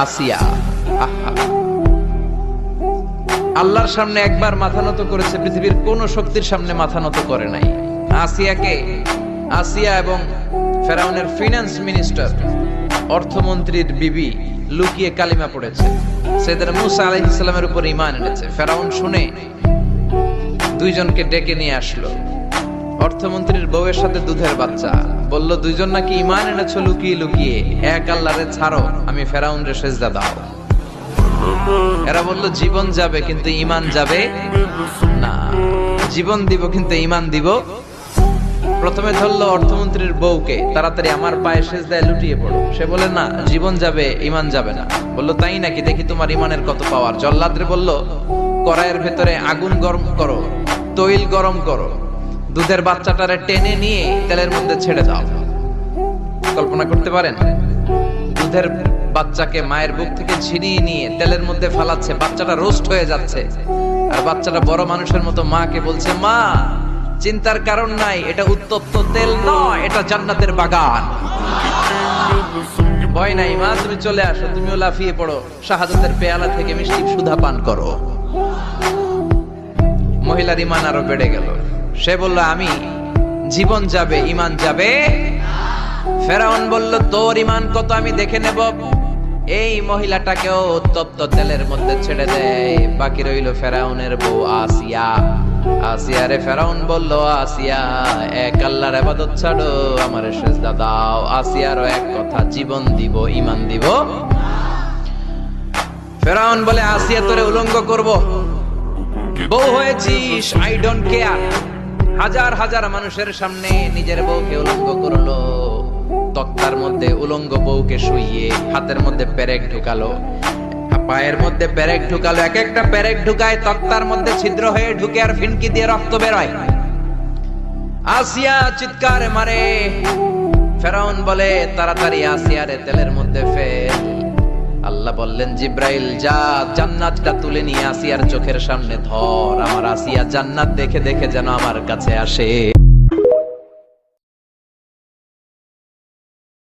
আসিয়া। আহা, আল্লাহর সামনে একবার মাথা নত করেছে, পৃথিবীর কোন শক্তির সামনে মাথা নত করে নাই। আসিয়া এবং ফেরাউনের ফিনান্স মিনিস্টার, অর্থমন্ত্রীর বিবি লুকিয়ে কালিমা পড়েছে, সাইয়েদনা মুসা আলাইহিস সালামের উপর ঈমান এনেছে। ফেরাউন শুনে দুইজনকে ডেকে নিয়ে আসলো। অর্থমন্ত্রীর বউয়ের সাথে দুধের বাচ্চা, বলল দুইজন নাকি ঈমান এনেছো লুকিয়ে লুকিয়ে, এক আল্লাহরে ছাড়ো, আমি ফেরাউনরে সেজদা দাও। এরা বলল জীবন যাবে কিন্তু ঈমান যাবে না, জীবন দিব কিন্তু ঈমান দিব। প্রথমে ধরলো অর্থমন্ত্রীর বউকে, তাড়াতাড়ি আমার পায়ে সেজদায় লুটিয়ে পড়ো। সে বলে না, জীবন যাবে ঈমান যাবে না। বলল তাই নাকি, দেখি তোমার ঈমানের কত পাওয়ার। জল্লাদরে বলল কড়াইয়ের ভেতরে আগুন গরম করো, তৈল গরম করো, দুধের বাচ্চাটারে টেনে নিয়ে তেলের মধ্যে ছেড়ে দাও। কল্পনা করতে পারেন? দুধের বাচ্চাকে মায়ের বুক থেকে ছিনিয়ে নিয়ে তেলের মধ্যে ফালাচ্ছে, বাচ্চাটা রোস্ট হয়ে যাচ্ছে, আর বাচ্চাটা বড় মানুষের মতো মাকে বলছে, মা চিন্তার কারণ নাই, এটা উত্তপ্ত তেল নয়, এটা জান্নাতের বাগান। ভয় নাই মা, তুমি চলে আসো, তুমিও লাফিয়ে পড়ো, শাহাদাতের পেয়ালা থেকে মিষ্টি সুধা পান করো। মহিলার ঈমান আরো বেড়ে গেল। সে বলল আমি, জীবন যাবে ঈমান যাবে। ফেরাউন বলল তোর ঈমান কত আমি দেখে নেব। এই মহিলাটাকেও উত্তপ্ত তেলের মধ্যে ছেড়ে দেয়। বাকি রইল ফেরাউনের বউ আসিয়া। আসিয়ারে ফেরাউন বলল, আসিয়া এক আল্লাহর ইবাদত ছাড়ো, আমারে সেজদা দাও। আসিয়ারও এক কথা, জীবন দিব ঈমান দিব। ফেরাউন বলে আসিয়া তোরে উলঙ্গ করব, বউ হয়েছিস, আই ডোন্ট কেয়ার। হাজার হাজার মানুষের সামনে নিজের বউকে উলঙ্গ করলো। তক্তার মধ্যে উলঙ্গ বউকে শুইয়ে হাতের মধ্যে পেরেক ঢুকালো, পায়ের মধ্যে পেরেক ঢুকালো। এক একটা পেরেক ঢুকায় তক্তার মধ্যে ছিদ্র হয়ে ঢুকে আর ফিনকি দিয়ে রক্ত বের হয়। আসিয়া চিৎকার মারে। ফেরাউন বলে তাড়াতাড়ি আসিয়ারে তেলের মধ্যে ফেল। আল্লাহ বললেন জিব্রাইল যা, জান্নাতটা তুলে নিয়ে আসিয়ার চোখের সামনে ধর। আমার আসিয়া জান্নাত দেখে দেখে যেন আমার কাছে আসে।